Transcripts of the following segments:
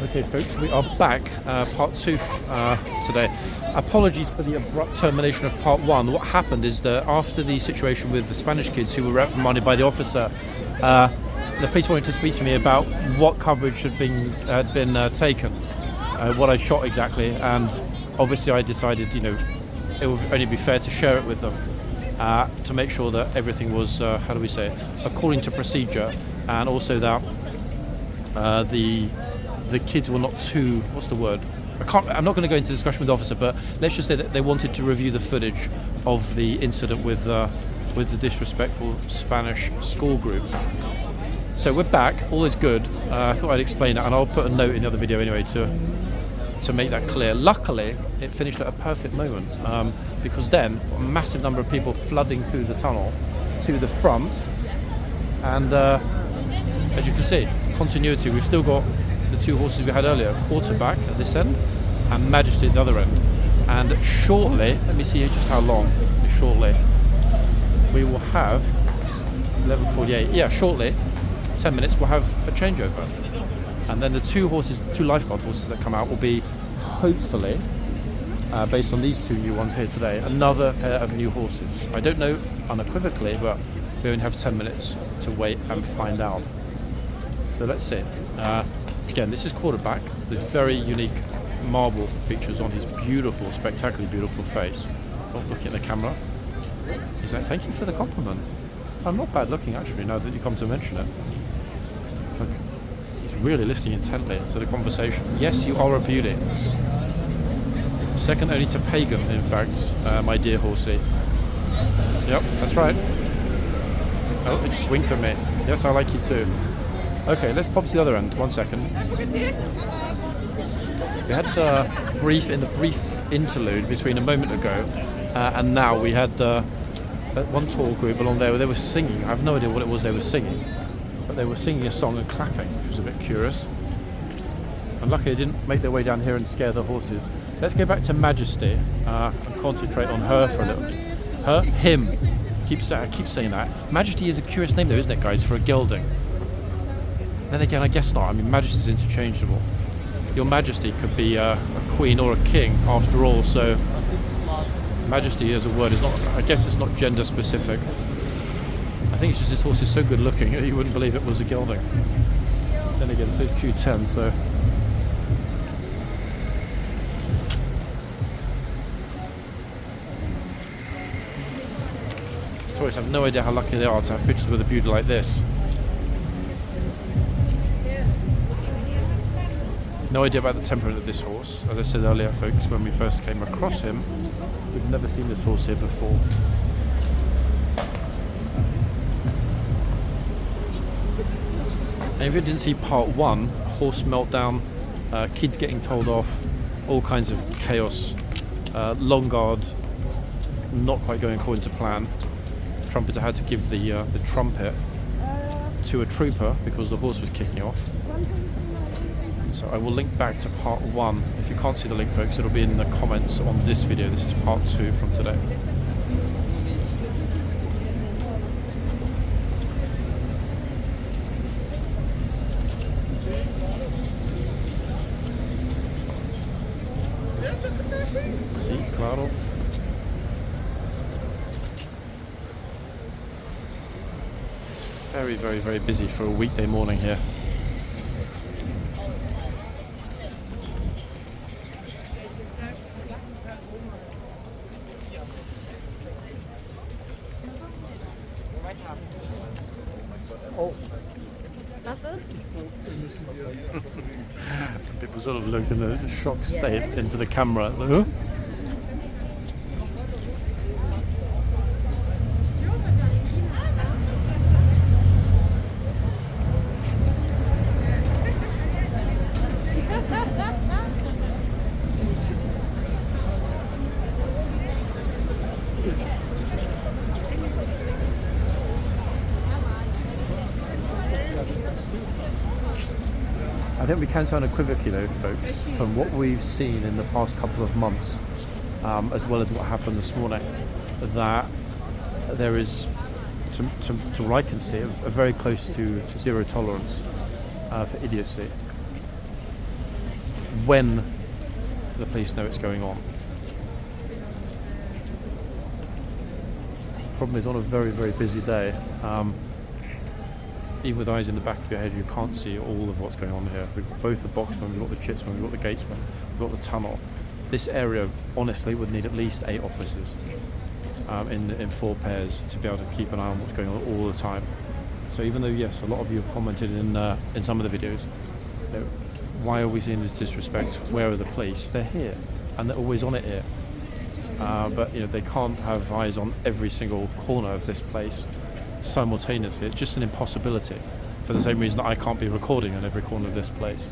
Okay folks, we are back, part 2 today. Apologies for the abrupt termination of part 1. What happened is that after the situation with the Spanish kids who were reprimanded by the officer, the police wanted to speak to me about what coverage had been taken, what I shot exactly, and obviously I decided, you know, it would only be fair to share it with them to make sure that everything was, how do we say, according to procedure, and also that the kids were not too, what's the word? I'm not going to go into discussion with the officer, but let's just say that they wanted to review the footage of the incident with the disrespectful Spanish school group. So we're back, all is good. I thought I'd explain that, and I'll put a note in the other video anyway to make that clear. Luckily, it finished at a perfect moment, because then a massive number of people flooding through the tunnel to the front, and as you can see, continuity. We've still got the two horses we had earlier, Quarterback at this end and Majesty at the other end. And shortly, let me see just how long, shortly, we will have 11:48. Yeah, shortly, 10 minutes, we'll have a changeover. And then the two lifeguard horses that come out will be, hopefully, based on these two new ones here today, another pair of new horses. I don't know unequivocally, but we only have 10 minutes to wait and find out. So let's see. Again, this is Quarterback with very unique marble features on his beautiful, spectacularly beautiful face. Not looking at the camera. He's like, thank you for the compliment. I'm not bad looking actually, now that you come to mention it. Look, he's really listening intently to the conversation. Yes, you are a beauty. Second only to Pagan, in fact, my dear horsey. Yep, that's right. Oh, it just winked at me. Yes, I like you too. Okay, let's pop to the other end. 1 second. We had in the brief interlude between a moment ago and now, we had one tour group along there where they were singing. I have no idea what it was they were singing, but they were singing a song and clapping, which was a bit curious. And luckily they didn't make their way down here and scare the horses. Let's go back to Majesty and concentrate on her for a little. Him. I keep saying that. Majesty is a curious name though, isn't it, guys, for a gelding? Then again, I guess not. I mean, Majesty's interchangeable. Your Majesty could be a queen or a king, after all. So, Majesty as a word is not. I guess it's not gender specific. I think it's just this horse is so good looking that you wouldn't believe it was a gelding. Then again, it says Q10, so. Stories have no idea how lucky they are to have pictures with a beauty like this. No idea about the temperament of this horse. As I said earlier, folks, when we first came across him, we've never seen this horse here before. And if you didn't see part 1, horse meltdown, kids getting told off, all kinds of chaos, long guard, not quite going according to plan. The trumpeter had to give the trumpet to a trooper because the horse was kicking off. So I will link back to part 1. If you can't see the link, folks, it'll be in the comments on this video. This is part 2 from today. Sí, claro. It's very, very, very busy for a weekday morning here. People sort of looked in a shocked state into the camera. Huh? I think we can say unequivocally though, folks, from what we've seen in the past couple of months, as well as what happened this morning, that there is, to what I can see, a very close to zero tolerance for idiocy. when the police know it's going on. Problem is, on a very, very busy day, even with eyes in the back of your head, you can't see all of what's going on here. We've got both the boxmen, we've got the chitsmen, we've got the gatesmen, we've got the tunnel. This area, honestly, would need at least 8 officers in 4 pairs to be able to keep an eye on what's going on all the time. So even though, yes, a lot of you have commented in some of the videos, you know, why are we seeing this disrespect? Where are the police? They're here, and they're always on it here. But you know, they can't have eyes on every single corner of this place simultaneously. It's just an impossibility, for the same reason that I can't be recording on every corner of this place.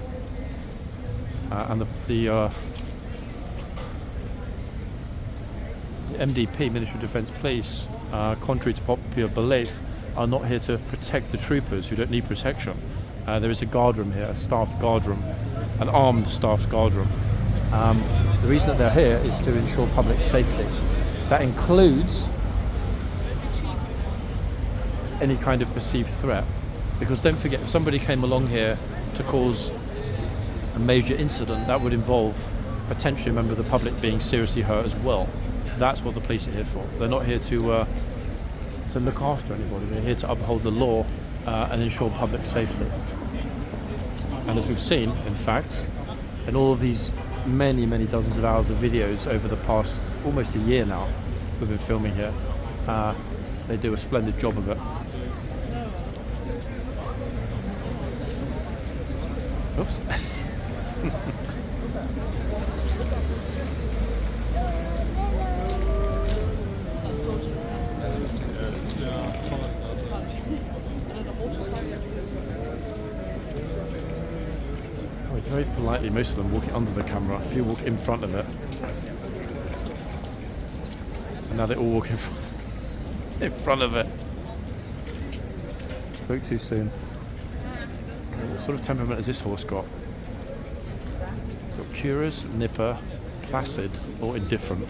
And the MDP, Ministry of Defence Police, contrary to popular belief, are not here to protect the troopers who don't need protection. There is a guard room here, a staffed guard room, an armed staffed guard room. The reason that they're here is to ensure public safety. That includes any kind of perceived threat. Because don't forget, if somebody came along here to cause a major incident, that would involve potentially a member of the public being seriously hurt as well. That's what the police are here for. They're not here to look after anybody. They're here to uphold the law and ensure public safety. And as we've seen, in fact, in all of these many, many dozens of hours of videos over the past almost a year now we've been filming here, they do a splendid job of it. Oops. Very politely, most of them walking under the camera. A few walk in front of it, and now they all walk in front of it. Spoke too soon. What sort of temperament has this horse got? Got curious, nipper, placid, or indifferent.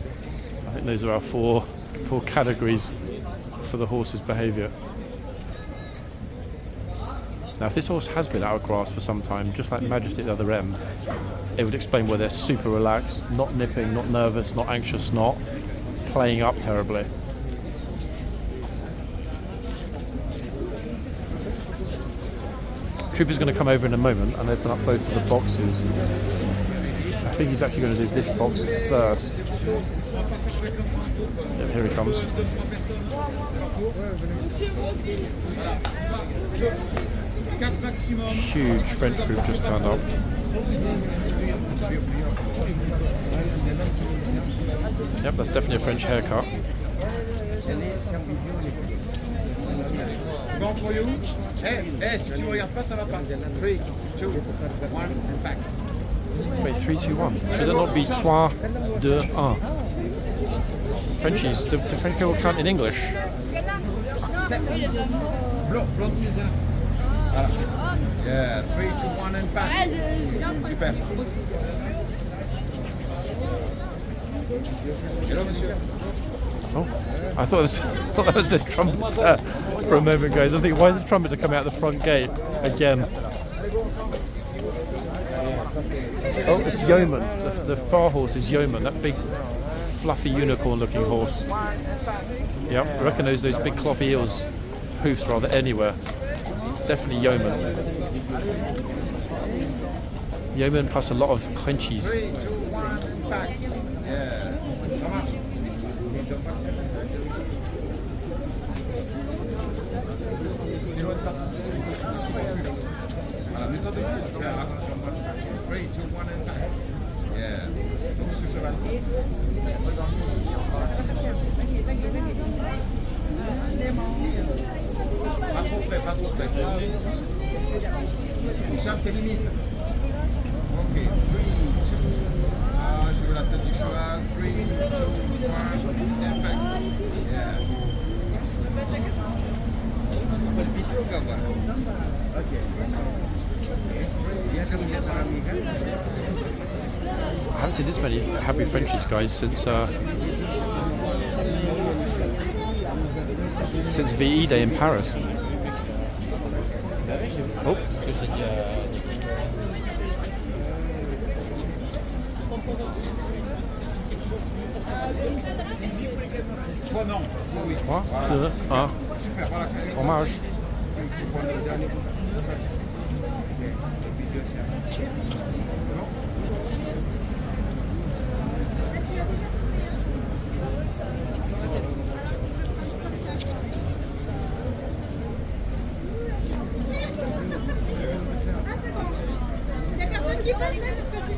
I think those are our four categories for the horse's behaviour. Now, if this horse has been out of grass for some time, just like Majesty at the other end, it would explain why they're super relaxed, not nipping, not nervous, not anxious, not playing up terribly. Trooper's going to come over in a moment and open up both of the boxes. I think he's actually going to do this box first. Yep, here he comes. Huge French group just turned up. Yep, that's definitely a French haircut. For you. Hey, si tu regardes pas, ça va pas. 3, 2, 1, back. Wait, 3, 2, 1. Should it not be 3, 2, 1? Frenchies, do French people count in English? Yeah, 3, 2, 1 and back. Super. Hello, monsieur. Oh, I thought that was a trumpeter for a moment, guys. I think, why is the trumpeter coming out the front gate again? Oh, it's Yeoman. The far horse is Yeoman, that big, fluffy unicorn-looking horse. Yep, I reckon those big cloppy heels, hoofs rather, anywhere. Definitely Yeoman. Yeoman plus a lot of Frenchies. 3, 2, 1, back. Yeah. Three, 2, 1 and back. Yeah. Monsieur Cheval. Pas trop près, pas trop près. Charge tes limites. Ok, 3, 2. Ah, je veux la tête du cheval. 3, 2, 1, and back. Yeah. I haven't seen this many happy Frenchies, guys, since VE Day in Paris. Oh. Trois non. Oui. 3, 2, 1. Super, voilà. Fromage. Il faut prendre le dernier. Il y a personne qui passe, hein, parce que c'est...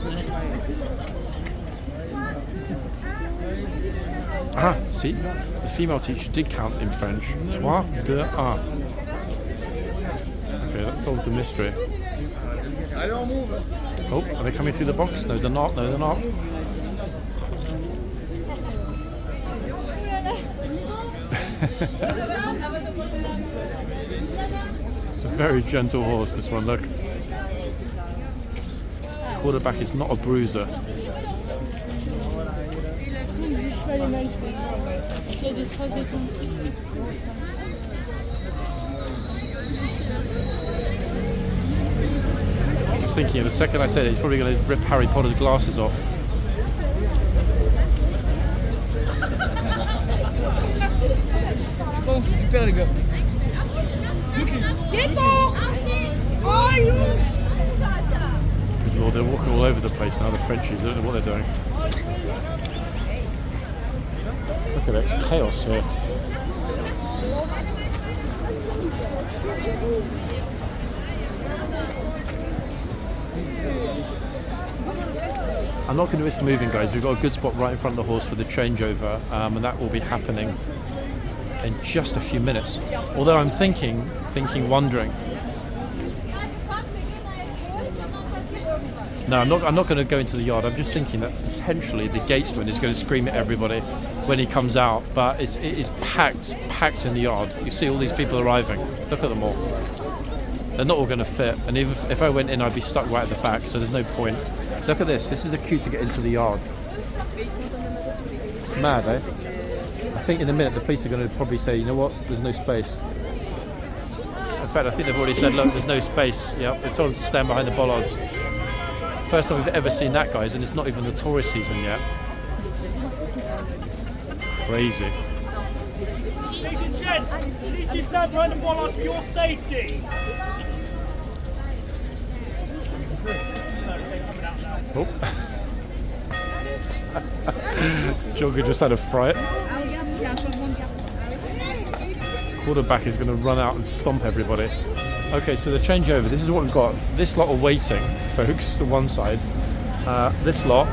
Ah, see, the female teacher did count in French. 3, 2, 1. Okay, that solves the mystery. Allez, on move. Oh, are they coming through the box? No, they're not. No, they're not. It's a very gentle horse, this one, look. Quarterback is not a bruiser. I was just thinking, the second I said it, he's probably going to rip Harry Potter's glasses off. Oh, c'est super les gars. Good Lord, they're walking all over the place now, the Frenchies. I don't know what they're doing. Look at it, it's chaos here. I'm not going to risk moving, guys. We've got a good spot right in front of the horse for the changeover, and that will be happening in just a few minutes. Although I'm wondering. No, I'm not going to go into the yard. I'm just thinking that potentially the gatesman is going to scream at everybody when he comes out. But it is packed in the yard. You see all these people arriving. Look at them all. They're not all going to fit. And even if I went in, I'd be stuck right at the back. So there's no point. Look at this. This is a queue to get into the yard. Mad, eh? I think in a minute the police are going to probably say, you know what? There's no space. In fact, I think they've already said, look, there's no space. Yeah, they told them to stand behind the bollards. First time we've ever seen that, guys, and it's not even the tourist season yet. Crazy. Ladies and gents, you need to stand behind the bollard for your safety. Oh. Jogger just had a fright. Quarterback is going to run out and stomp everybody. Okay, so the changeover, this is what we've got. This lot are waiting, folks, to one side. This lot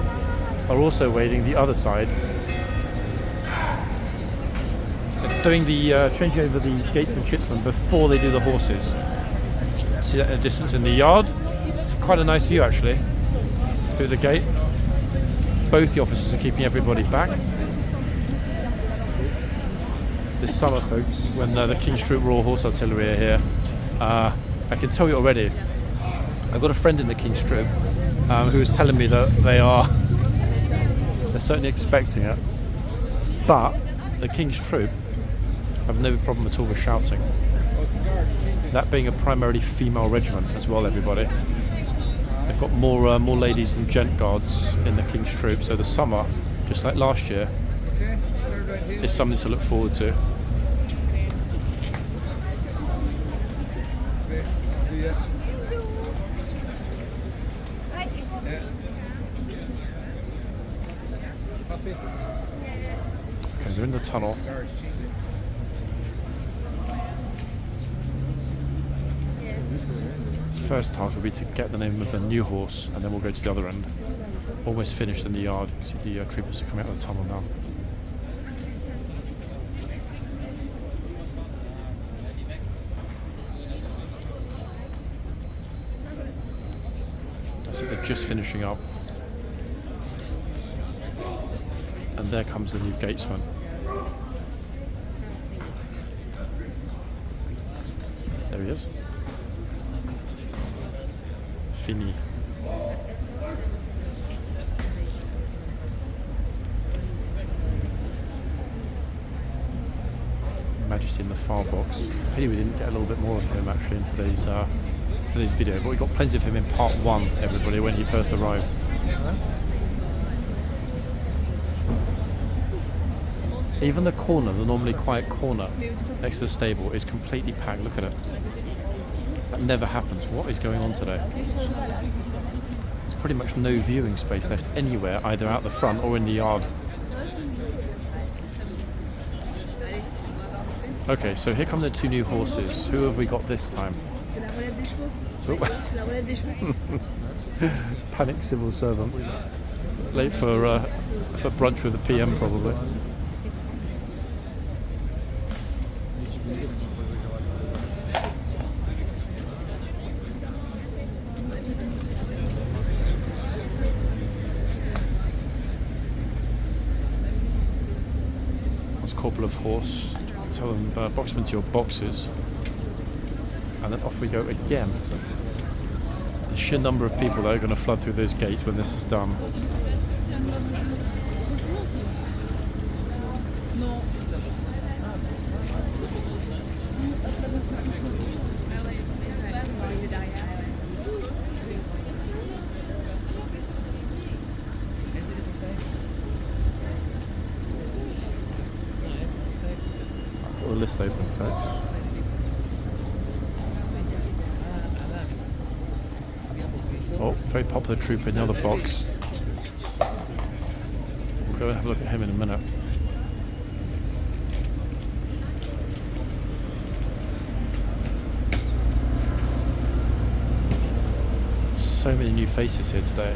are also waiting the other side. They're doing the changeover the gatesman chitsman before they do the horses. See that in the distance in the yard? It's quite a nice view actually, through the gate. Both the officers are keeping everybody back. This summer, folks, when the King's Troop Royal Horse Artillery are here, I can tell you already, I've got a friend in the King's Troop who was telling me that they're certainly expecting it, but the King's Troop have no problem at all with shouting. That being a primarily female regiment as well, everybody. They've got more ladies than gent guards in the King's Troop, so the summer, just like last year, is something to look forward to. Okay, they're in the tunnel. First task will be to get the name of the new horse, and then we'll go to the other end. Almost finished in the yard. You can see the troopers are coming out of the tunnel now. That's it, they're just finishing up. And there comes the new gatesman. There he is. Fini. Majesty in the far box. Pity we didn't get a little bit more of him actually in today's video, but we got plenty of him in part 1, everybody, when he first arrived. Even the corner, the normally quiet corner next to the stable, is completely packed. Look at it. That never happens. What is going on today? There's pretty much no viewing space left anywhere, either out the front or in the yard. Okay, so here come the 2 new horses. Who have we got this time? Oh. Panic civil servant. Late for brunch with the PM probably. That's Corporal of Horse. Tell them boxman to your boxes. And then off we go again. The sheer number of people that are going to flood through those gates when this is done. I've got a list open, folks. Oh, very popular trooper in the other box. We'll go and have a look at him in a minute. So many new faces here today.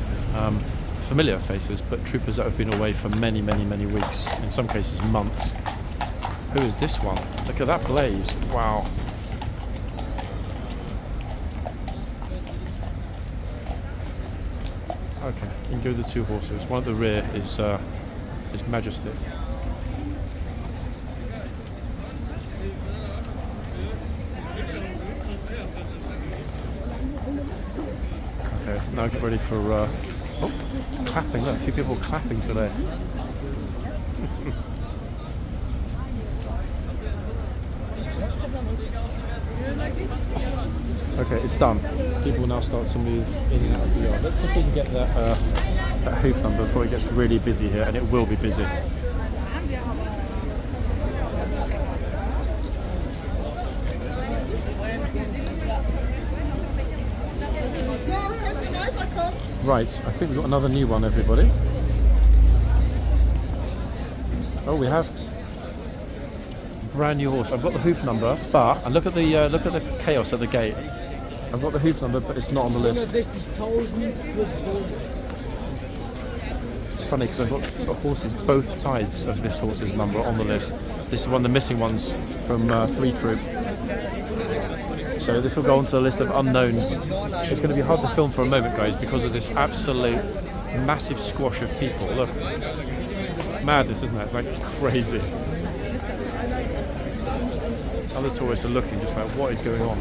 Familiar faces, but troopers that have been away for many, many, many weeks. In some cases, months. Who is this one? Look at that blaze. Wow. Okay, you can go with the 2 horses. One at the rear is Majesty. Okay, now get ready for clapping. Look, a few people clapping today. Okay, it's done. People will now start to move in and out of the yard. Let's see if we can get that hoof number before it gets really busy here, and it will be busy. Right, I think we've got another new one, everybody. Oh, we have brand new horse. I've got the hoof number, but and look at the chaos at the gate. I've got the hoof number, but it's not on the list. It's funny because I've got horses, both sides of this horse's number on the list. This is one of the missing ones from 3 Troop. So this will go onto the list of unknowns. It's going to be hard to film for a moment, guys, because of this absolute massive squash of people. Look, madness, isn't it? It's like crazy. Other tourists are looking just like, what is going on?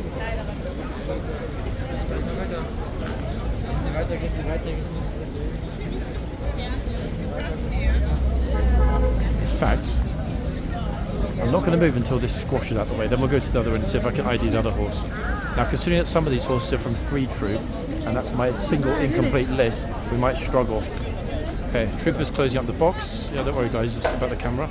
In fact, I'm not going to move until this squashes out the way. Then we'll go to the other end and see if I can ID the other horse. Now, considering that some of these horses are from 3 Troop, and that's my single incomplete list, we might struggle. Okay, Troopers closing up the box. Yeah, don't worry, guys. It's about the camera.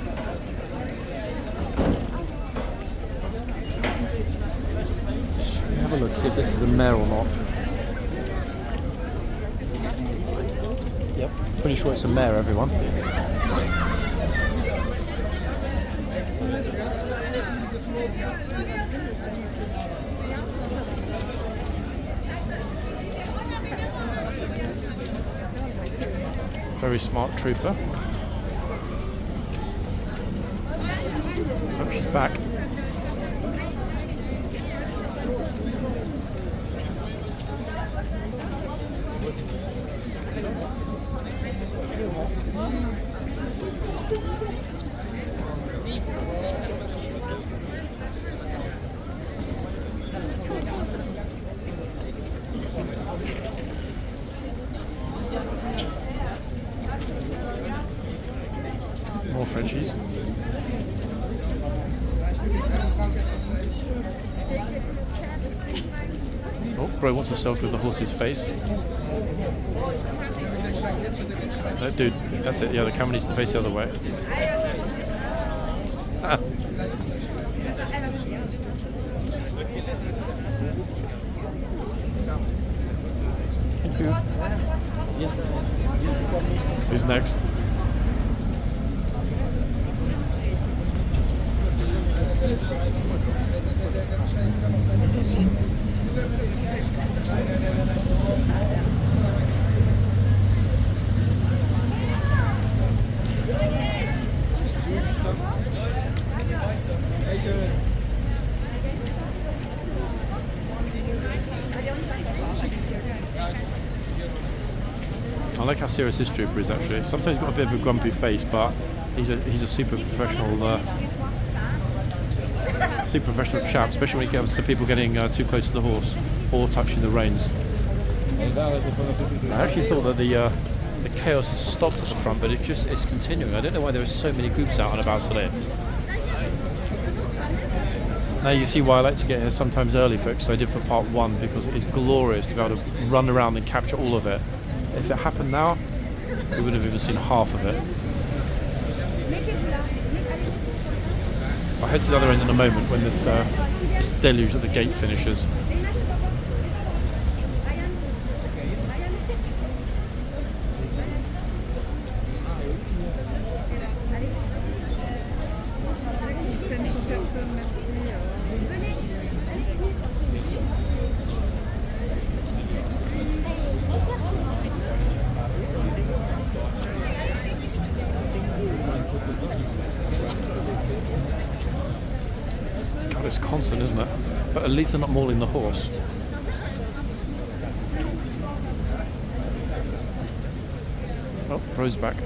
Have a look, see if this is a mare or not. Yep, pretty sure it's a mare, everyone. Very smart trooper. Oh, she's back. More Frenchies. Oh, Bro wants a selfie with the horse's face. No, dude, that's it. Yeah, the camera needs to face the other way. Thank you. Who's next? I like how serious this trooper is actually. Sometimes he's got a bit of a grumpy face, but he's a super professional chap, especially when it comes to people getting too close to the horse or touching the reins. I actually thought that the chaos has stopped at the front, but it's continuing. I don't know why there are so many groups out and about today. Now you see why I like to get here sometimes early, folks. So I did for part 1 because it is glorious to be able to run around and capture all of it. If it happened now, we wouldn't have even seen half of it. I'll head to the other end in a moment when this deluge at the gate finishes. It's constant, isn't it? But at least they're not mauling the horse. Oh, Rose back.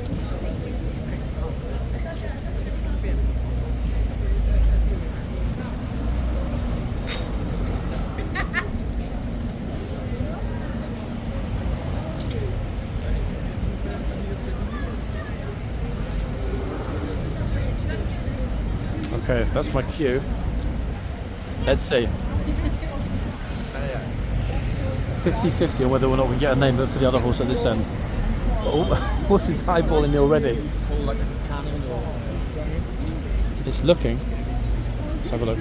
Okay, that's my cue. Let's see. 50-50 on whether or not we get a name for the other horse at this end. Oh, horse is eyeballing me already. It's looking. Let's have a look.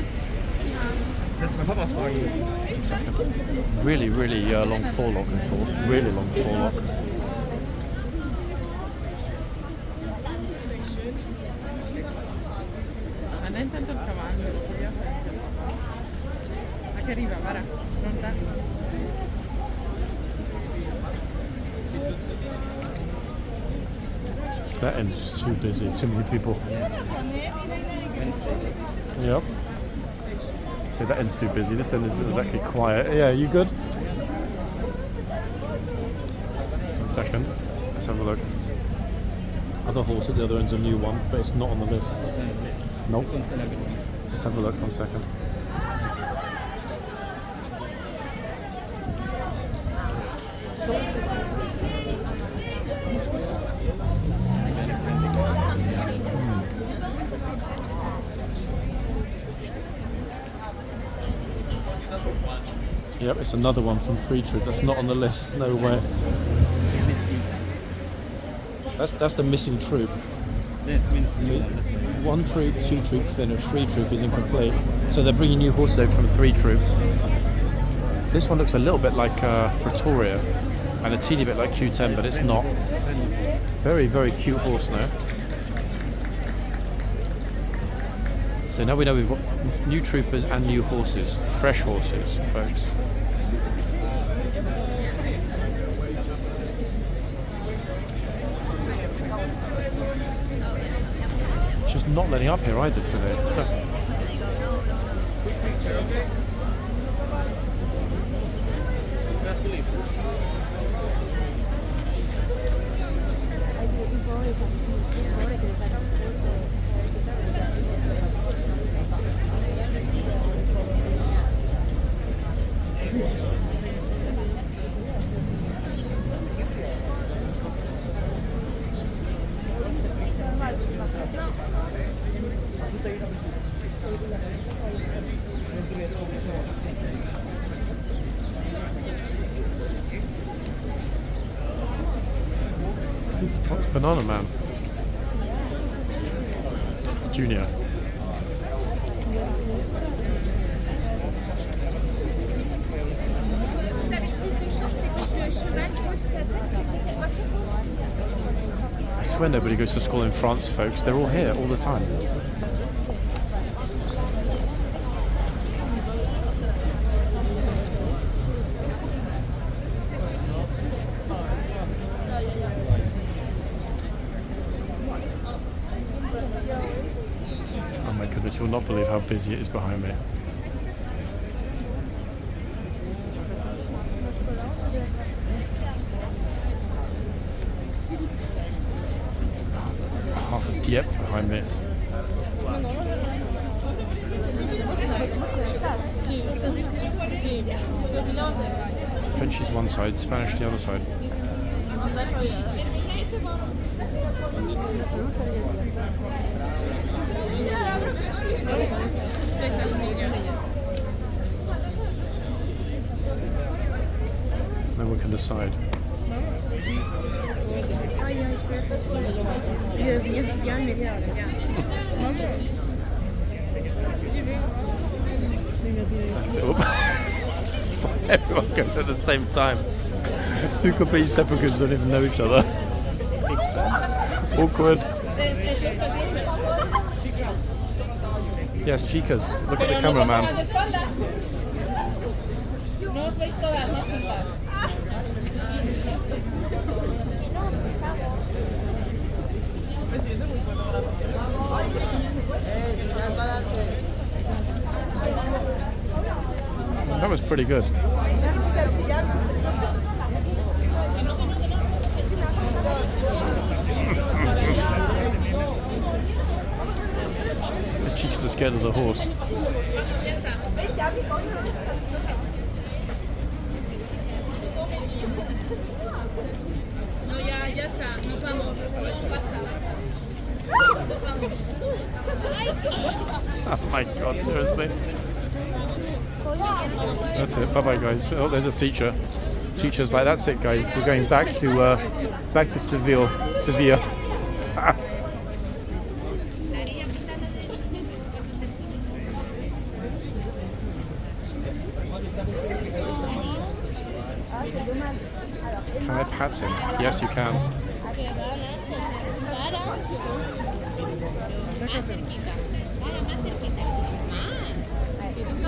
Really, really long forelock and horse. Really long forelock. That end's just too busy, too many people. Yep. So that end's too busy. This end is actually quiet. Yeah, you good? 1 second. Let's have a look. Other horse at the other end's a new one, but it's not on the list. Nope. Let's have a look. 1 second. Yep, it's another one from 3 Troop. That's not on the list. No way. That's the missing troop. Yes, means 1 Troop, 2 Troop finished, 3 Troop is incomplete. So they're bringing new horses over from 3 Troop. This one looks a little bit like Pretoria and a teeny bit like Q10, but it's not. Very, very cute horse now. So now we know we've got new troopers and new horses, fresh horses, folks. Just not letting up here either today. What's Banana Man? Junior. Vous avez plus de chance, c'est quand le cheval pose sa tête, c'est que c'est votre épaule. I swear nobody goes to school in France, folks. They're all here all the time. Oh my goodness, you'll not believe how busy it is behind me. Half of Dieppe behind me. French is one side, Spanish the other side. No one can decide. That's it. Everyone goes at the same time. Two complete separate groups don't even know each other. Awkward. Yes, chicas. Look at the cameraman. That was pretty good. The chicas are scared of the horse. No, ya está, nos vamos. Basta. Oh my god, seriously. That's it. Bye bye, guys. Oh, there's a teacher. Teacher's like, that's it, guys. We're going back to Seville. Can I pat him? Yes, you can.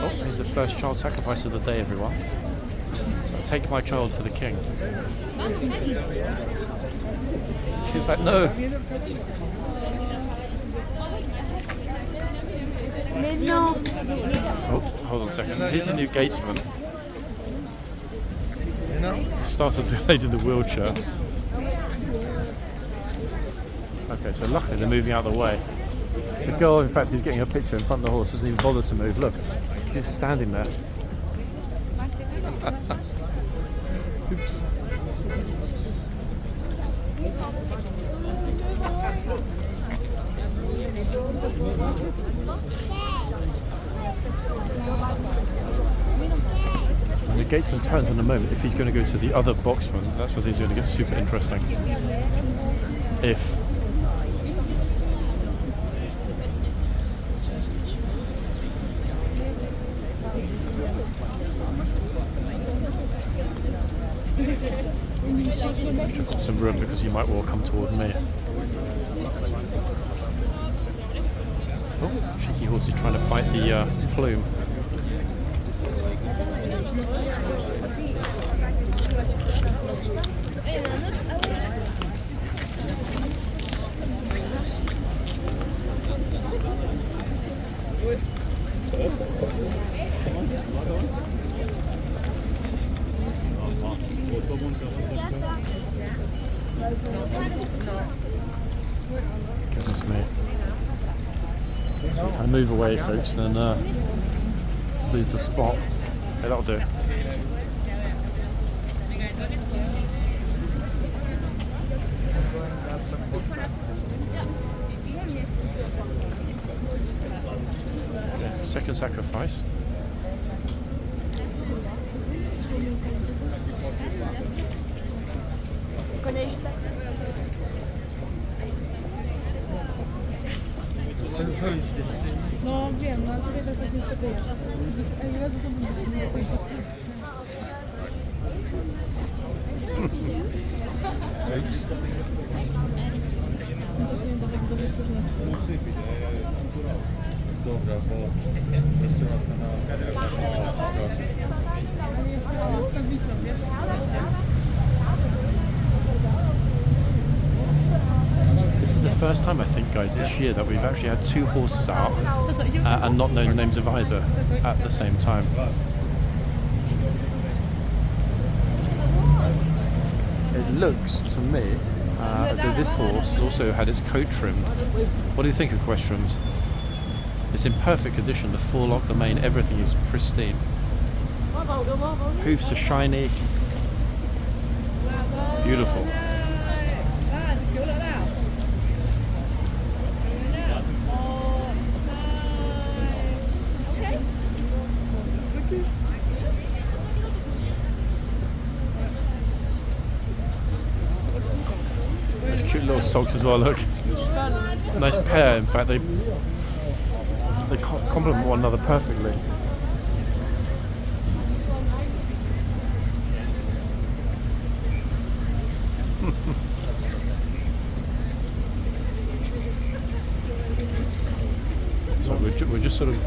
Oh, he's the first child sacrifice of the day, everyone. So I'll take my child for the king. She's like, no. Oh, hold on a second. Here's the new gatesman. He started delayed in the wheelchair. Okay, so luckily they're moving out of the way. The girl, in fact, who's getting a picture in front of the horse doesn't even bother to move. Look, she's standing there. Oops. And the gatesman turns in a moment. If he's going to go to the other boxman, that's where he's going to get super interesting. If I've got some room because you might well come toward me. Oh, cheeky horse is trying to bite the plume. Goodness me. So if I move away, folks, then lose the spot. Okay, that'll do. Okay, second sacrifice. No wiem, no ale tutaj tak nie sobie. Ej, ja dużo mówię. Oops. Dobra, bo jeszcze raz Z tablicą, wiesz? This is the first time, I think, guys, this year that we've actually had two horses out and not known the names of either at the same time. It looks to me as though this horse has also had its coat trimmed. What do you think, equestrians? It's in perfect condition. The forelock, the mane, everything is pristine. Hoofs are shiny. Beautiful. Those cute little socks as well, look. Nice pair, in fact, they complement one another perfectly. So we're just sort of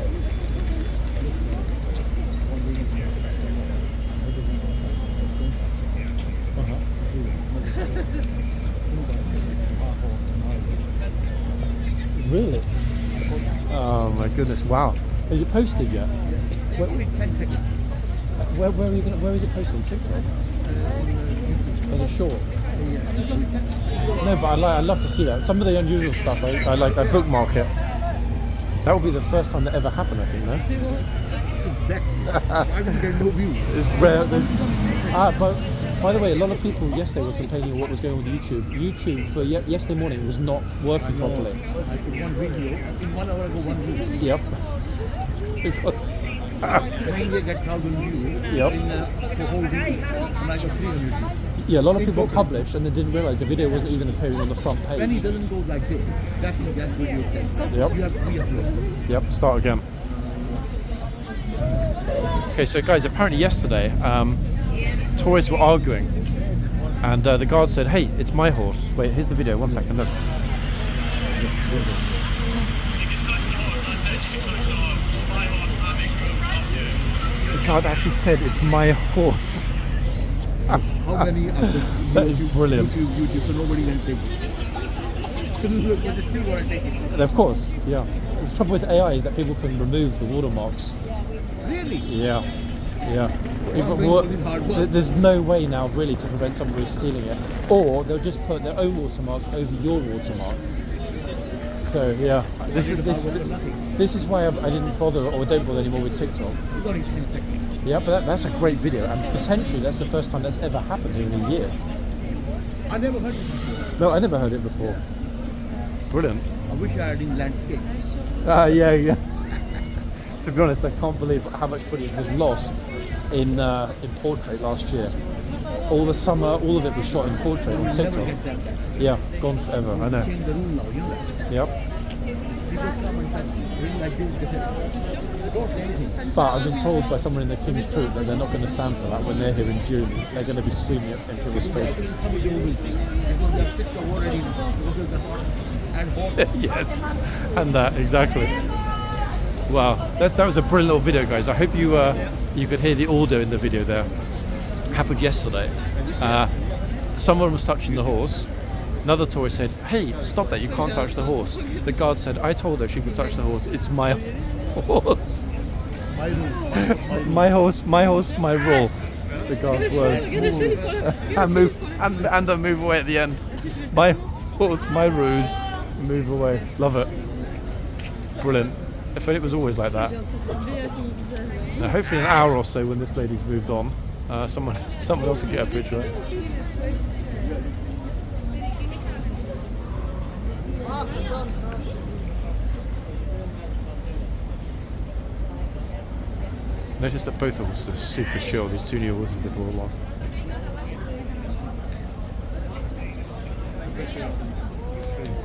Really? Oh my goodness! Wow. Is it posted yet? Where is it posted on TikTok? As a short? No, but I'd love to see that. Some of the unusual stuff I like. I bookmark it. That will be the first time that ever happened, I think. No. Exactly. I would get no views. It's rare. But by the way, a lot of people yesterday were complaining of what was going on with YouTube. YouTube for yesterday morning was not working properly. One video, in 1 hour ago, one video. Yep. Because. When they get 1,000 views, Yep. in the whole video, and I got 300 views. Yeah, a lot of people published and they didn't realise the video wasn't even appearing on the front page. When it doesn't go like this, that means that video is dead. Yep. You have to re-upload. Yep, start again. Okay, so guys, apparently yesterday, Tories were arguing, and the guard said, "Hey, it's my horse." Wait, here's the video. 1 second, look. The guard actually said, "It's my horse." How many of the That is brilliant. YouTube, so nobody will take it. But they still want to take it. Of course, yeah. The trouble with AI is that people can remove the watermarks. Really? Yeah, yeah. Well, Well, this is hard work. there's no way now really to prevent somebody stealing it, or they'll just put their own watermark over your watermark. So yeah, this is why I didn't bother or don't bother anymore with TikTok. You got it in 10 seconds. Yeah, but that's a great video, and potentially that's the first time that's ever happened in a year. I never heard it before. No, I never heard it before. Brilliant. I wish I had in landscape. Yeah. To be honest, I can't believe how much footage was lost in portrait last year. All the summer, all of it was shot in portrait on We'll never TikTok. get that back. Yeah, gone forever. I know. Change the rule now, you know that. Yep. People come and touch ring like this, they say, don't say anything. But I've been told by someone in the King's Troop that they're not going to stand for that when they're here in June. They're going to be screaming it in people's faces. Some of them will see. Because they're pissed off already. Because they're hot and hot. Yes, and that exactly. Wow, that was a brilliant little video, guys. I hope you could hear the audio in the video there. Happened yesterday. Someone was touching the horse. Another Tory said, "Hey, stop that! You can't touch the horse." The guard said, "I told her she could touch the horse. It's my horse. My rule. My horse, my rule." The guard's words. And I move away at the end. My horse, my ruse. Move away. Love it. Brilliant. If only it was always like that. Now, hopefully in an hour or so when this lady's moved on, someone else will get a picture. Notice that both horses are super chill. These two new horses they brought along.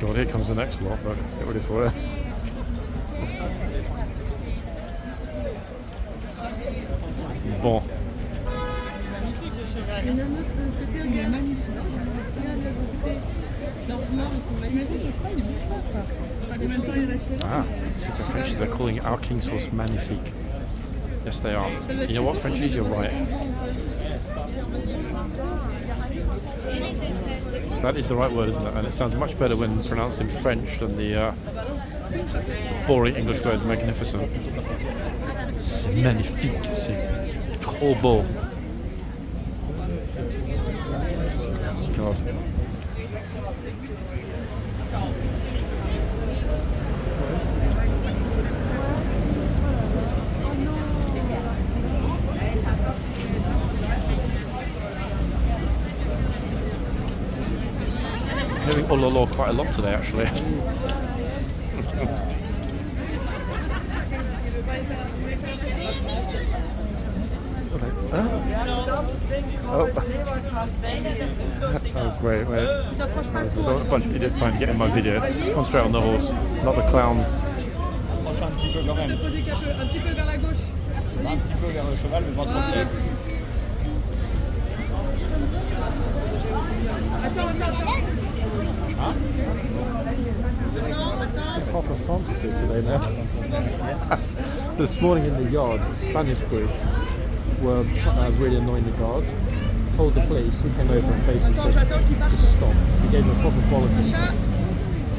God, here comes the next lot, but get ready for it. Bon. Il y en a un autre côté, regarde. Regarde là, de côté. Leurs morts, ils sont magnifiques. Je crois, il est bon, quoi. Combien de temps il reste là? Ah, see, the Frenchies are calling our King's Horse magnifique. Yes, they are. You know what, Frenchies, you're right. That is the right word, isn't it? And it sounds much better when pronounced in French than the boring English word magnificent. C'est magnifique, c'est trop beau. God. Hearing oh la la quite a lot today, actually. Oh. Oh, great, wait. I've got a bunch of idiots trying to get in my video. Let's concentrate on the horse, not the clowns. Approche un petit peu quand même. Un petit peu vers la gauche. Un petit peu vers le cheval, mais pas trop près. Hein? Half of France is here today now. This morning in the yard, a Spanish group were really annoying the guard. Told the police, he came over and basically said, just stop. He gave him a proper bollocking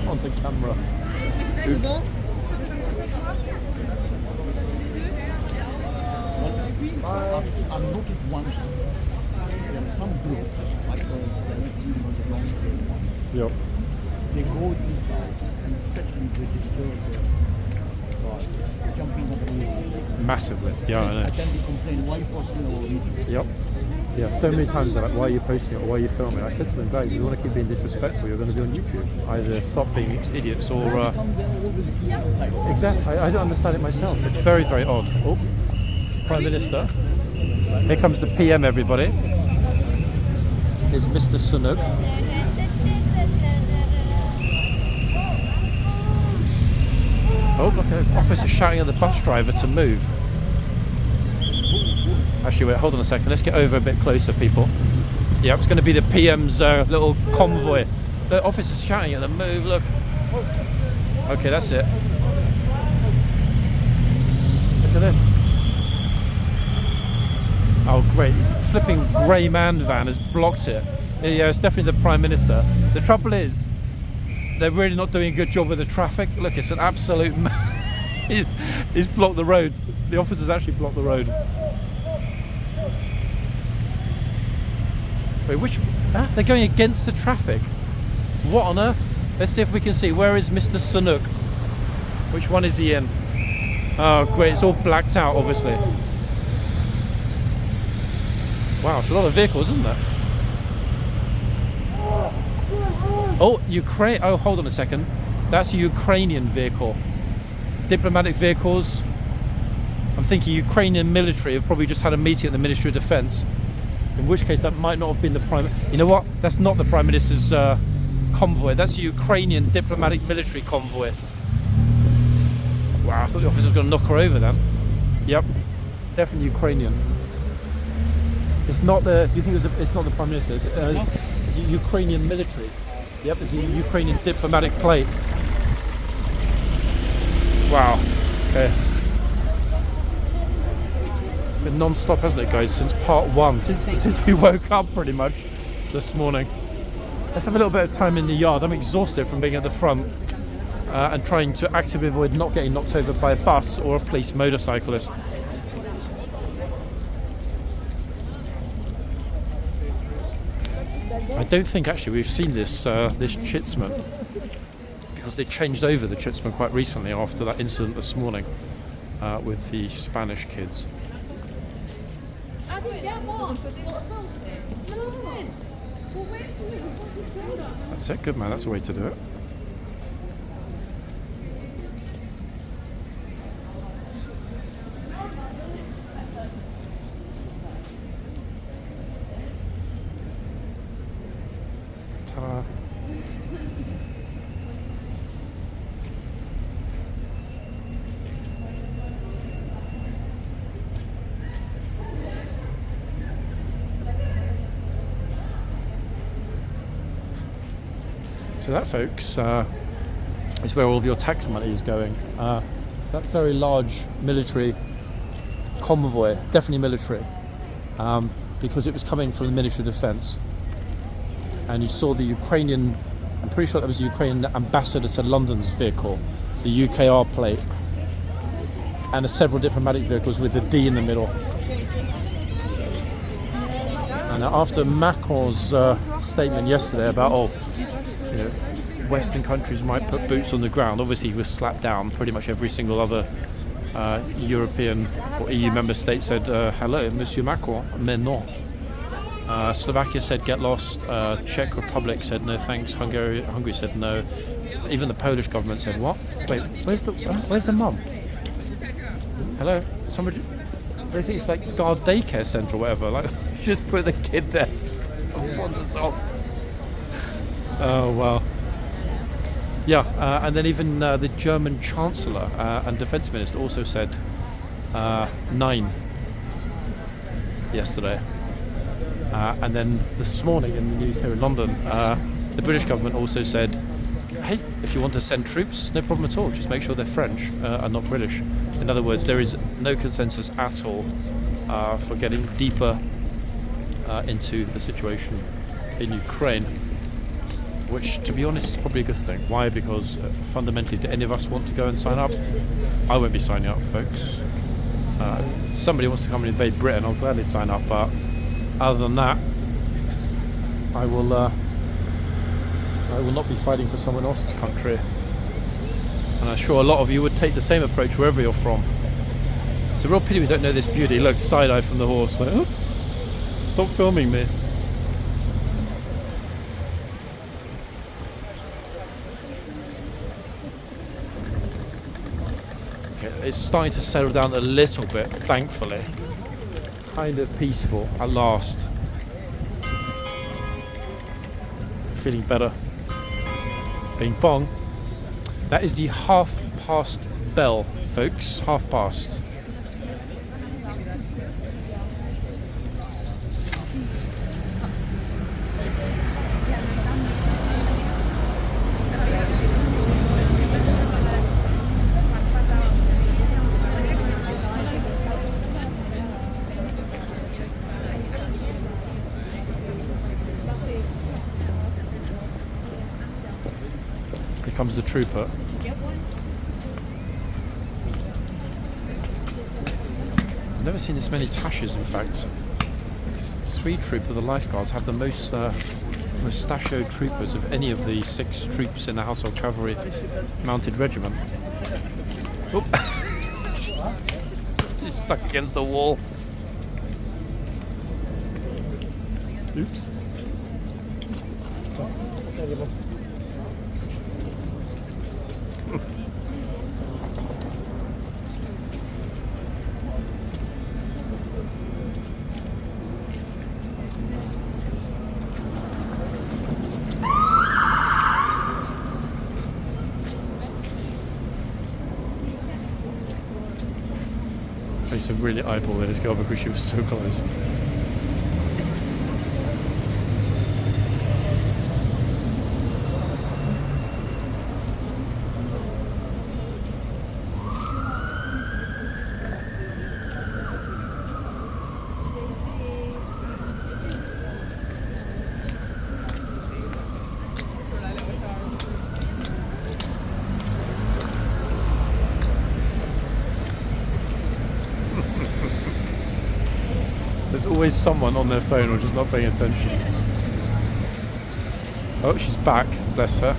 on the camera. Oops. I'm looking at one thing. There are some groups, like the long Yep. they go inside, and especially they disturb the jumping of the wheels. Massively. Yeah, I know. And then they complain, why posting our video? Yep. Yeah, so many times they're like, why are you posting it or why are you filming it? I said to them, guys, if you want to keep being disrespectful, you're going to be on YouTube. Either stop being idiots or... Exactly, I don't understand it myself. It's very, very odd. Oh, Prime Minister. Here comes the PM, everybody. Here's Mr. Sunak. Oh, look, an officer shouting at the bus driver to move. Actually, wait, hold on a second. Let's get over a bit closer, people. Yeah, it's going to be the PM's little convoy. The officer's shouting at them, move, look. Okay, that's it. Look at this. Oh, great. This flipping grey man van has blocked it. Yeah, it's definitely the Prime Minister. The trouble is, they're really not doing a good job with the traffic. Look, it's an absolute... He's blocked the road. The officers actually blocked the road. Wait, which... Huh? They're going against the traffic. What on earth? Let's see if we can see. Where is Mr. Sunak? Which one is he in? Oh, great. It's all blacked out, obviously. Wow, it's a lot of vehicles, isn't there? Oh, Ukraine. Oh, hold on a second. That's a Ukrainian vehicle. Diplomatic vehicles. I'm thinking Ukrainian military have probably just had a meeting at the Ministry of Defence. In which case, that might not have been the Prime... You know what? That's not the Prime Minister's convoy. That's a Ukrainian diplomatic military convoy. Wow, I thought the officer was going to knock her over then. Yep. Definitely Ukrainian. It's not the... You think it's not the Prime Minister? It's Ukrainian military. Yep, it's a Ukrainian diplomatic plate. Wow. Okay. It's been non-stop, hasn't it, guys, since part one, since we woke up pretty much this morning. Let's have a little bit of time in the yard. I'm exhausted from being at the front and trying to actively avoid not getting knocked over by a bus or a police motorcyclist. I don't think actually we've seen this this Chitsman, because they changed over the Chitsman quite recently after that incident this morning with the Spanish kids. That's it, good man, that's the way to do it. Ta-da. So that, folks, is where all of your tax money is going. That very large military convoy, definitely military, because it was coming from the Ministry of Defence. And you saw the Ukrainian, I'm pretty sure that was the Ukrainian ambassador to London's vehicle, the UKR plate, and several diplomatic vehicles with the D in the middle. And after Macron's statement yesterday about, Western countries might put boots on the ground, obviously he was slapped down. Pretty much every single other European or EU member state said, hello, Monsieur Macron, mais non. Slovakia said get lost, Czech Republic said no thanks, Hungary said no, even the Polish government said what? Wait, where's the mum? Hello? Somebody, they think it's like guard daycare centre or whatever, like just put the kid there and wanders off. Oh wow. Yeah, and then even the German Chancellor and Defence Minister also said 9 yesterday. And then this morning in the news here in London, the British government also said, hey, if you want to send troops, no problem at all, just make sure they're French and not British. In other words, there is no consensus at all for getting deeper into the situation in Ukraine. Which, to be honest, is probably a good thing. Why? Because fundamentally, do any of us want to go and sign up? I won't be signing up, folks. Somebody wants to come and invade Britain, I'll gladly sign up, but other than that, I will not be fighting for someone else's country. And I'm sure a lot of you would take the same approach wherever you're from. It's a real pity we don't know this beauty. Look, side-eye from the horse. Like, oh, stop filming me. It's starting to settle down a little bit, thankfully. Kind of peaceful at last. Feeling better. Bing bong. That is the 1:30 bell, folks. 1:30. Comes the trooper. I've never seen this many tashes, in fact. 3 trooper, the lifeguards, have the most mustachioed troopers of any of the 6 troops in the household cavalry mounted regiment. Oh. She's stuck against the wall. Oops. I used to really eyeball this girl because she was so close. There's always someone on their phone or just not paying attention. Oh, she's back, bless her.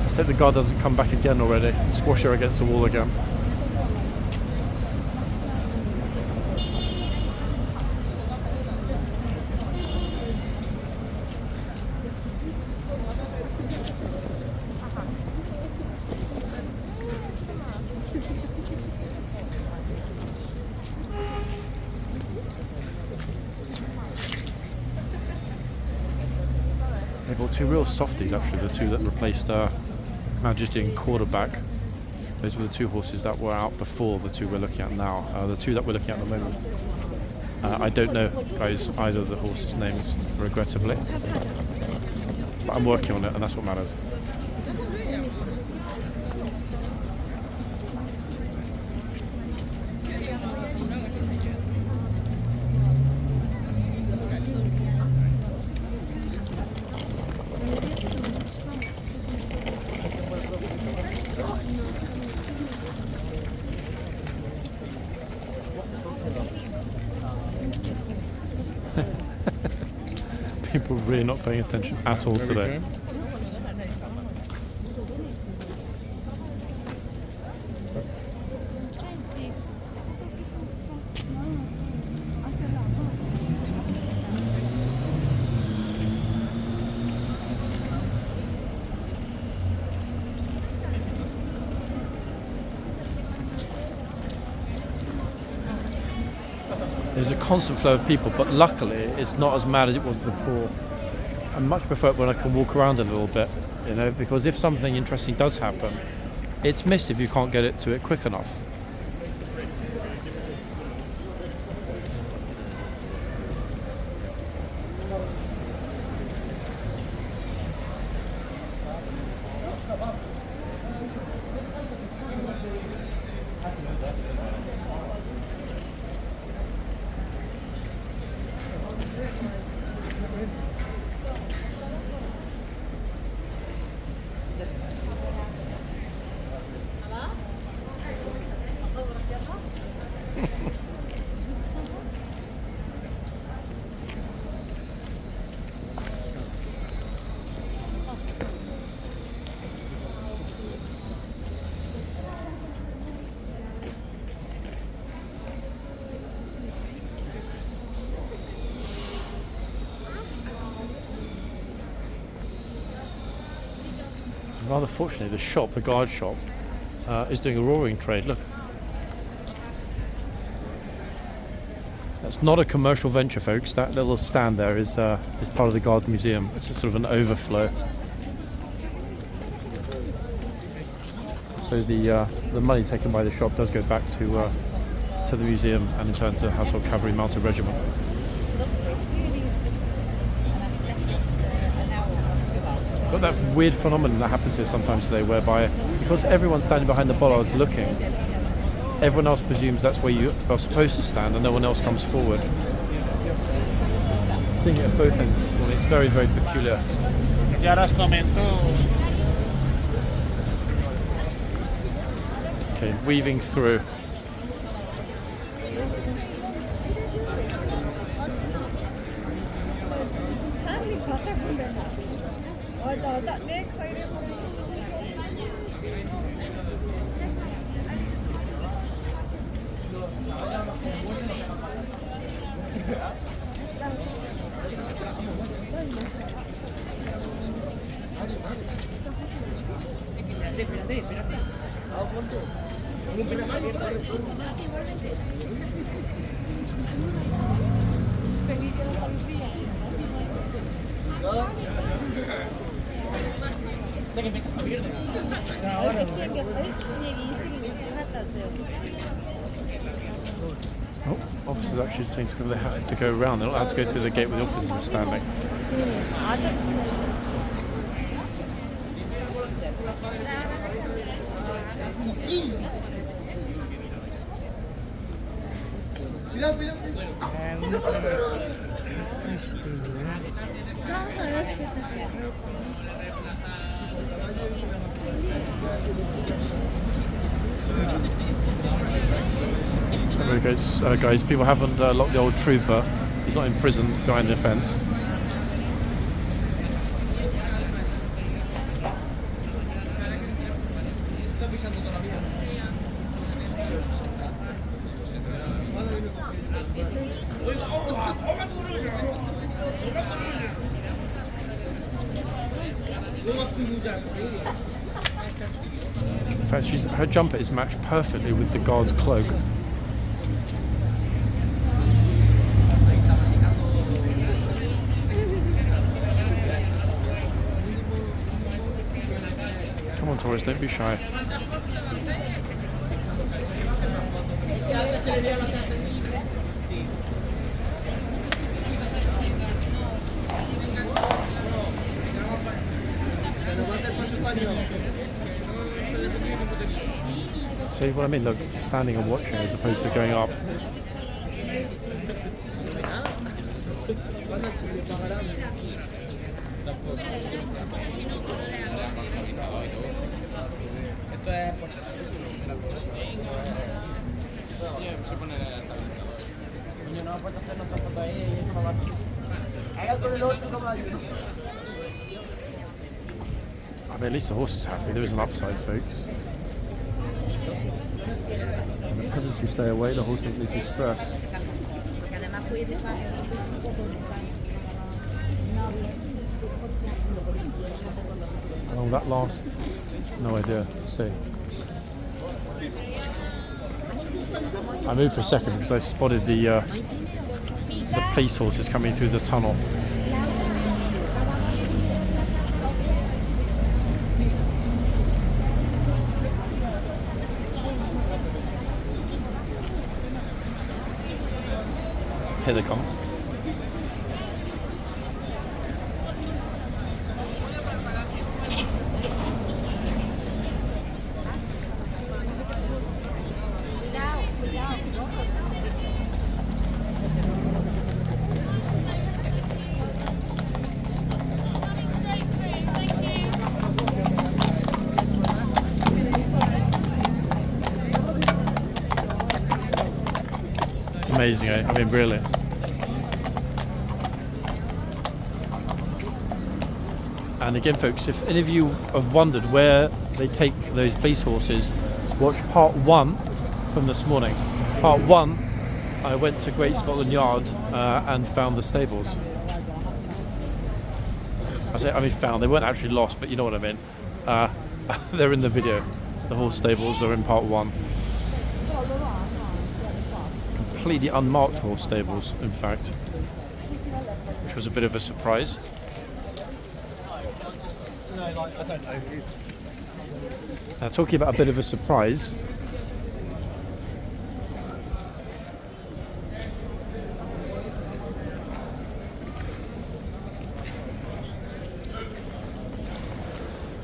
I said the guard doesn't come back again already. Squash her against the wall again. They bought 2 real softies, actually, the 2 that replaced Majesty and Quarterback. Those were the 2 horses that were out before the 2 we're looking at now. The 2 that we're looking at the moment. I don't know, guys, either of the horses' names, regrettably. but I'm working on it, and that's what matters. People really not paying attention at all today. There's a constant flow of people, but luckily it's not as mad as it was before. I much prefer it when I can walk around a little bit, you know, because if something interesting does happen, it's missed if you can't get it to it quick enough. Rather fortunately, the shop, the guard shop, is doing a roaring trade. Look. That's not a commercial venture, folks. That little stand there is part of the Guards Museum. It's a sort of an overflow. So the money taken by the shop does go back to the museum and in turn to Household Cavalry Mounted Regiment. Got that weird phenomenon that happens here sometimes today, whereby because everyone's standing behind the bollards looking, everyone else presumes that's where you are supposed to stand and no one else comes forward. Seeing it at both ends this morning, it's very, very peculiar. Okay, weaving through. Oh, officers actually saying to people they have to go around. They're not allowed to go through the gate where the officers are standing. There he goes, guys. People haven't locked the old trooper. He's not imprisoned behind the fence. In fact, her jumper is matched perfectly with the guard's cloak. Come on, Taurus, don't be shy. See what I mean? Look, standing and watching as opposed to going up. I mean, at least the horse is happy. There is an upside, folks. And the peasantry stay away, the horses need his first. Oh, that last, no idea. Let's see. I moved for a second because I spotted the police horses coming through the tunnel. Here they come. Amazing, eh? I mean, really. And again, folks, if any of you have wondered where they take those base horses, watch part 1 from this morning. Part 1, I went to Great Scotland Yard and found the stables. I mean found, they weren't actually lost, but you know what I mean. They're in the video. The horse stables are in part 1. Completely unmarked horse stables, in fact, which was a bit of a surprise. Now, talking about a bit of a surprise,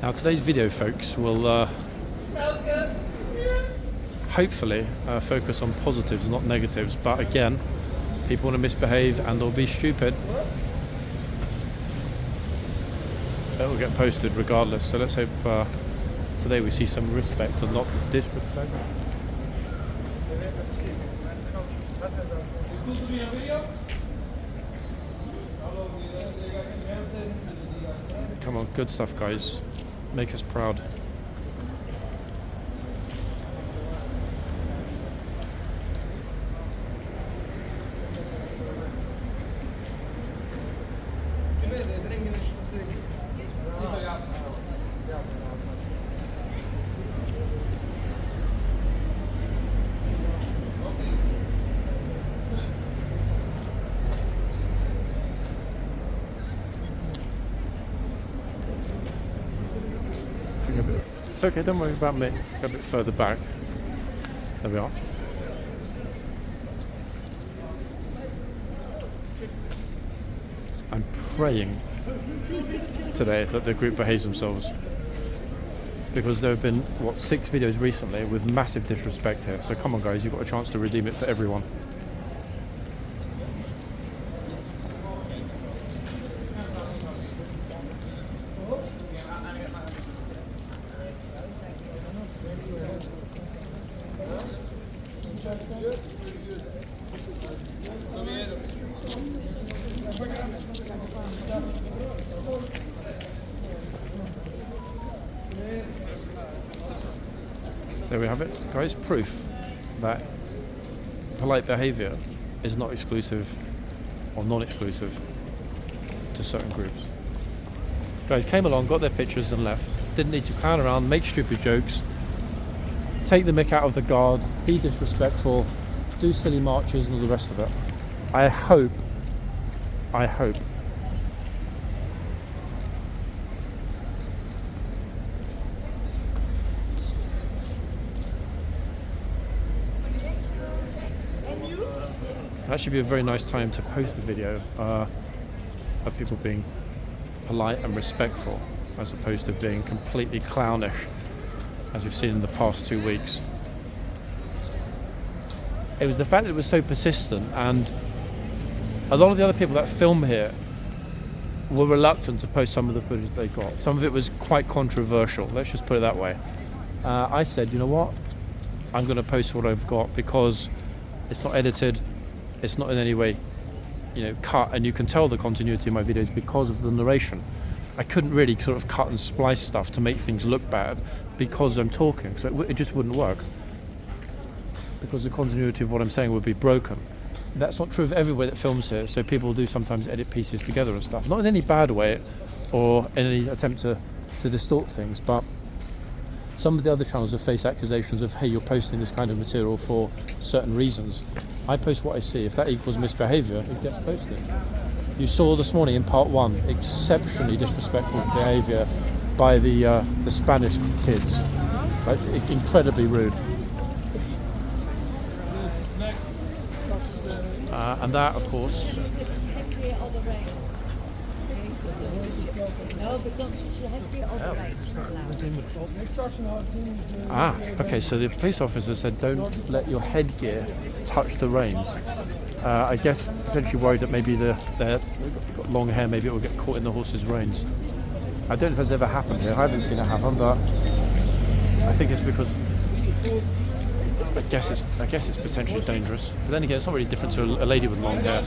now today's video, folks, will hopefully focus on positives, not negatives, but again, people want to misbehave and or be stupid. It will get posted regardless, so let's hope today we see some respect and not disrespect. Come on, good stuff, guys. Make us proud. It's okay, don't worry about me. Go a bit further back. There we are. I'm praying today that the group behaves themselves, because there have been, what, 6 videos recently with massive disrespect here. So come on, guys, you've got a chance to redeem it for everyone. There we have it, guys. Proof that polite behaviour is not exclusive or non-exclusive to certain groups. Guys came along, got their pictures and left. Didn't need to clown around, make stupid jokes, take the mick out of the guard, be disrespectful, do silly marches and all the rest of it. I hope that should be a very nice time to post a video of people being polite and respectful as opposed to being completely clownish, as we've seen in the past 2 weeks. It was the fact that it was so persistent, and a lot of the other people that film here were reluctant to post some of the footage they got. Some of it was quite controversial, let's just put it that way. I said, you know what, I'm going to post what I've got because it's not edited, it's not in any way, you know, cut, and you can tell the continuity of my videos because of the narration. I couldn't really sort of cut and splice stuff to make things look bad because I'm talking, so it just wouldn't work, because the continuity of what I'm saying would be broken. That's not true of everywhere that films here, so people do sometimes edit pieces together and stuff, not in any bad way or in any attempt to distort things, but some of the other channels have faced accusations of, hey, you're posting this kind of material for certain reasons. I post what I see. If that equals misbehaviour, it gets posted. You saw this morning in part 1 exceptionally disrespectful behaviour by the Spanish kids, like, incredibly rude. And that, of course, okay, so the police officer said don't let your headgear touch the reins. I guess potentially worried that maybe they've got long hair, maybe it will get caught in the horse's reins. I don't know if that's ever happened here. I haven't seen it happen, but I think it's because I guess it's potentially dangerous. But then again, it's not really different to a lady with long hair.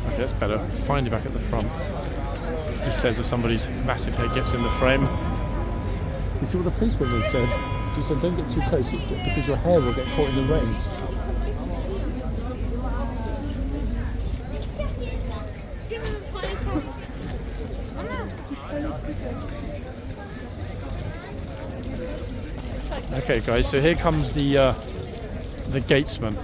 Okay, that's better. Finally back at the front. He says as somebody's massive head gets in the frame. You see what the policewoman said? She said, don't get too close because your hair will get caught in the reins. Okay, guys, so here comes the gatesman.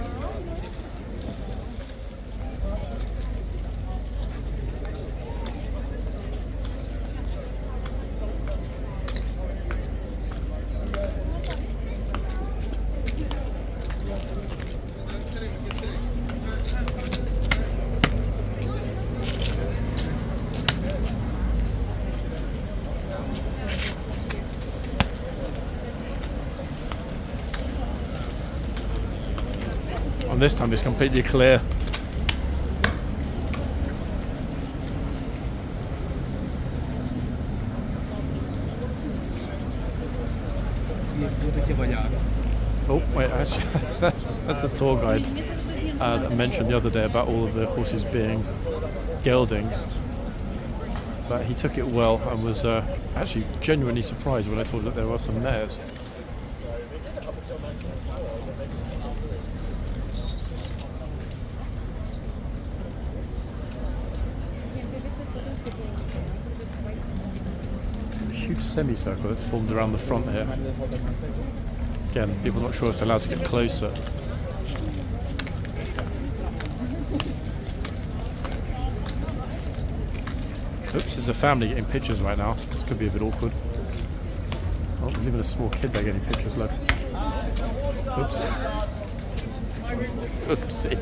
This time it's completely clear. Oh wait, actually, that's a tour guide that I mentioned the other day about all of the horses being geldings. But he took it well and was actually genuinely surprised when I told him that there were some mares. Huge semicircle that's formed around the front here. Again, people are not sure if they're allowed to get closer. Oops, there's a family getting pictures right now. This could be a bit awkward. Oh, there's even a small kid there getting pictures, look. Oops. Oopsie.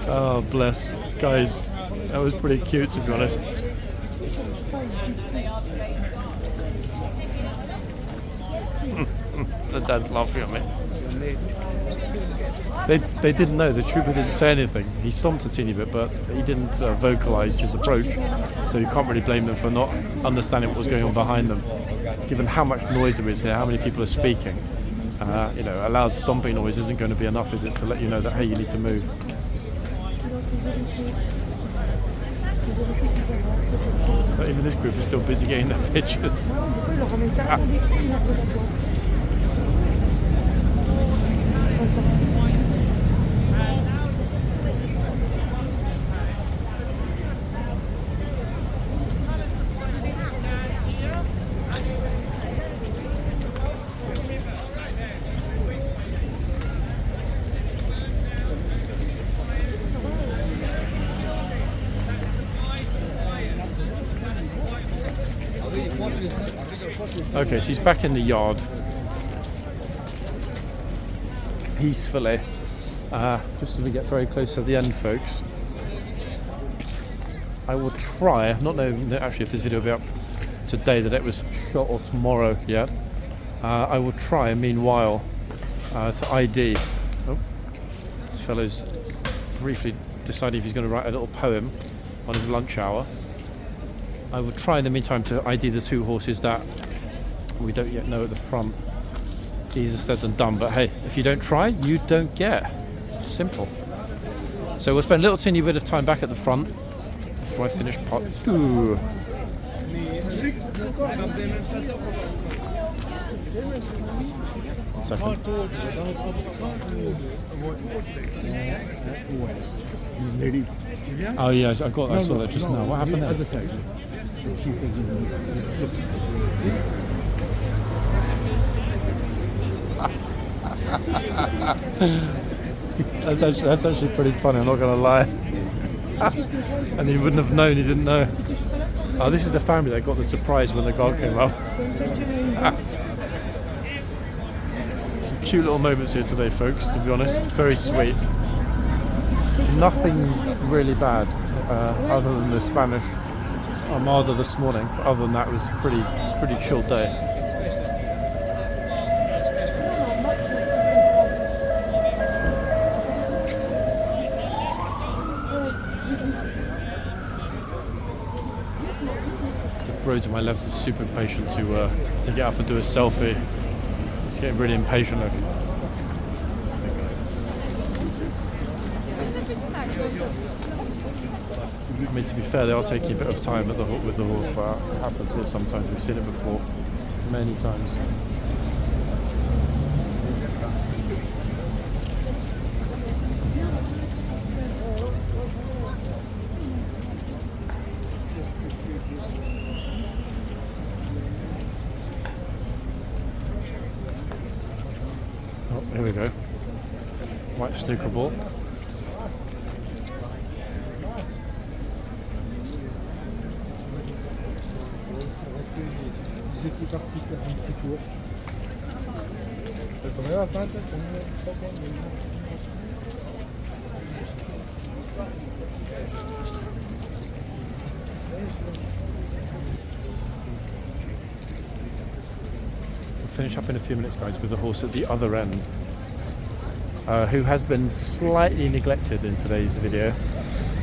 Oh, bless. Guys, that was pretty cute, to be honest. The dad's laughing at me. They didn't know. The trooper didn't say anything. He stomped a teeny bit, but he didn't vocalise his approach. So you can't really blame them for not understanding what was going on behind them. Given how much noise there is here, how many people are speaking, you know, a loud stomping noise isn't going to be enough, is it, to let you know that, hey, you need to move. But even this group is still busy getting their pictures. Okay, so he's back in the yard. Peacefully. Just as we get very close to the end, folks. I will try, not know actually if this video will be up today, that it was shot, or tomorrow yet. I will try, meanwhile, to ID. Oh, this fellow's briefly deciding if he's going to write a little poem on his lunch hour. I will try in the meantime to ID the two horses that we don't yet know at the front. Easier said than done, but hey, if you don't try, you don't get. Simple. So we'll spend a little teeny bit of time back at the front before I finish part 2. One second. Lady. Oh yeah, I saw that just now. What happened the there? other side. She thinking, That's actually pretty funny, I'm not going to lie. And he wouldn't have known, he didn't know. Oh, this is the family that got the surprise when the guard came up. Some cute little moments here today, folks, to be honest. Very sweet. Nothing really bad, other than the Spanish Armada this morning. But other than that, it was a pretty chill day. The bro to my left is super impatient to get up and do a selfie. He's getting really impatient. Look. I mean, to be fair, they are taking a bit of time with the horse, but it happens here sometimes. We've seen it before, many times. Oh, here we go. White snooker ball. J'étais parti faire un petit tour. We'll finish up in a few minutes, guys, with the horse at the other end, who has been slightly neglected in today's video.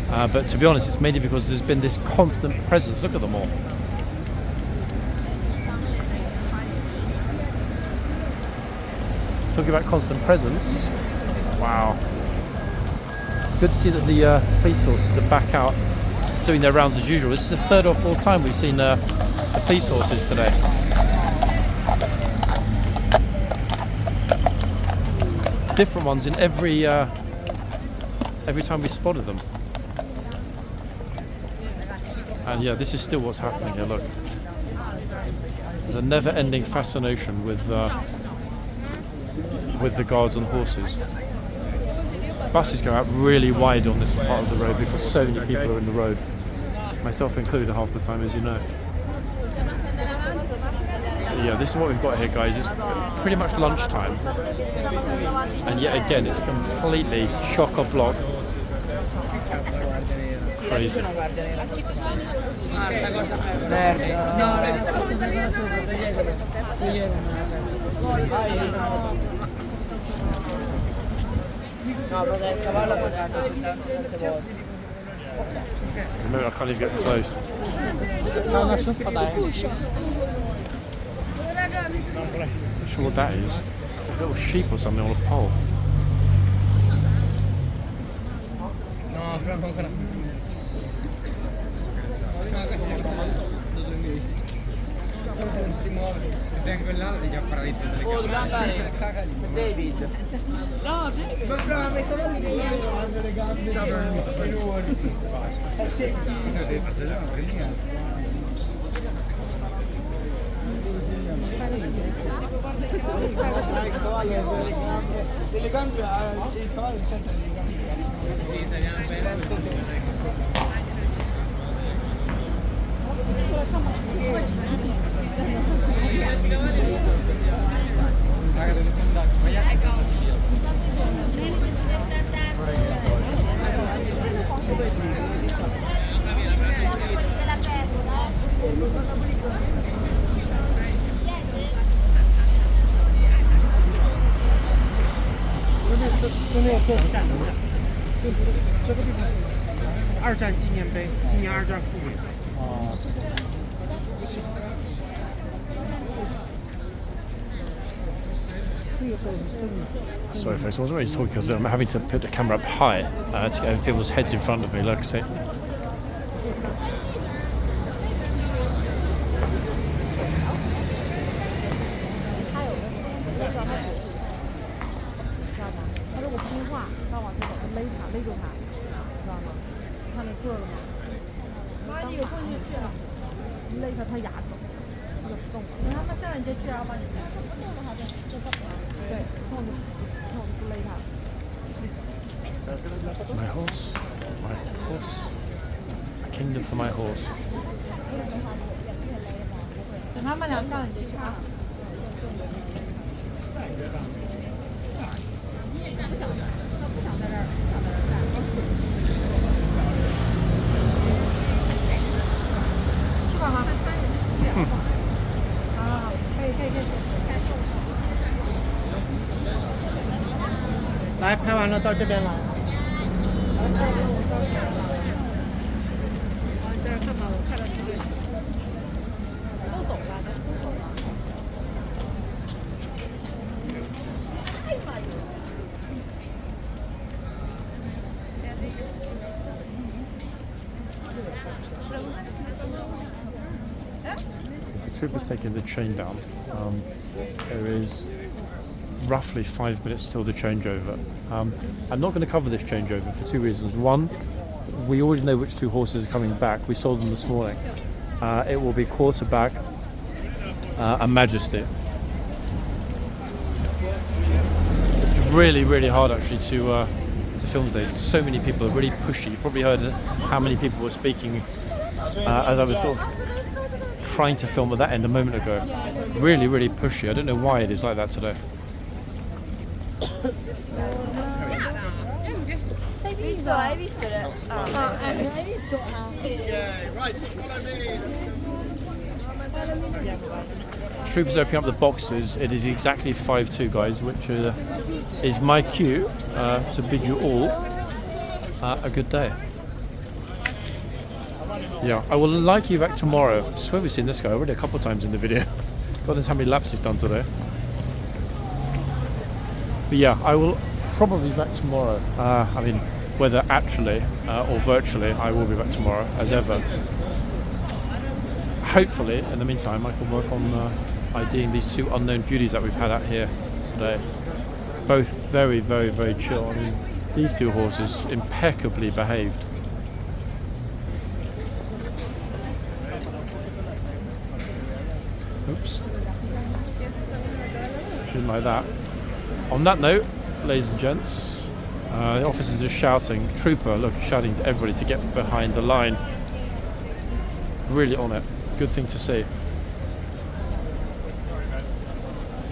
But to be honest, it's mainly because there's been this constant presence. Look at them all. Talking about constant presence. Wow. Good to see that the police horses are back out doing their rounds as usual. This is the third or fourth time we've seen the police horses today. Different ones in every time we spotted them. And yeah, this is still what's happening here. Look, the never-ending fascination with the guards and horses. Buses go out really wide on this part of the road because so many people are in the road, myself included half the time, as you know. But yeah, this is what we've got here, guys. It's pretty much lunchtime, and yet again it's completely chock-a-block. Crazy. Remember, I can't even get close. Not sure what that is. A little sheep or something on a pole. Tengo là e già paralizzato le Oh, dobbiamo andare. David. No, ma bravo, come si chiama? Le gambe. Delle gambe il cavallo sente le gambe. Sì, saliamo bene. 作战能的。这个地方是二战纪念碑，纪念二战妇女。哦。 Sorry folks, I wasn't really talking because I'm having to put the camera up high to get people's heads in front of me, like I say. My horse, a kingdom for my horse. 等他们俩上你就去啊。去吧吗？啊，可以。来，拍完了到这边来。这儿看吧，我看到几个都走了，都走了。The troopers taking the chain down. There is roughly 5 minutes till the changeover. I'm not going to cover this changeover for two reasons. One, we already know which two horses are coming back. We saw them this morning. It will be quarterback and Majesty. It's really hard actually to film today. So many people are really pushy. You probably heard how many people were speaking as I was sort of trying to film at that end a moment ago. Really pushy. I don't know why it is like that today. Troopers opening up the boxes. It is exactly 5-2, guys, which is my cue to bid you all a good day. Yeah, I will like you back tomorrow. I swear we've seen this guy already a couple of times in the video. God knows how many laps he's done today. But yeah, I will probably be back tomorrow. I mean, whether actually or virtually, I will be back tomorrow, as ever. Hopefully, in the meantime, I can work on IDing these two unknown beauties that we've had out here today. Both very chill. I mean, these two horses impeccably behaved. Oops. Shouldn't like that. On that note, ladies and gents, the officers are shouting. Trooper, look, shouting to everybody to get behind the line. Really on it. Good thing to see.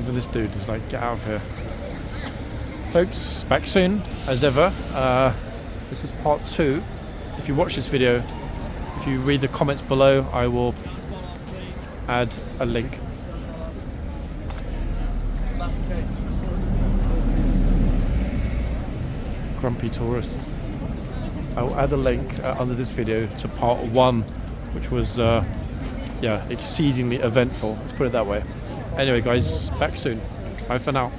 Even this dude is like, get out of here. Folks, back soon, as ever. This was part 2. If you watch this video, if you read the comments below, I will add a link. Grumpy tourists. I will add a link under this video to part 1, which was yeah, exceedingly eventful. Let's put it that way. Anyway, guys, back soon. Bye for now.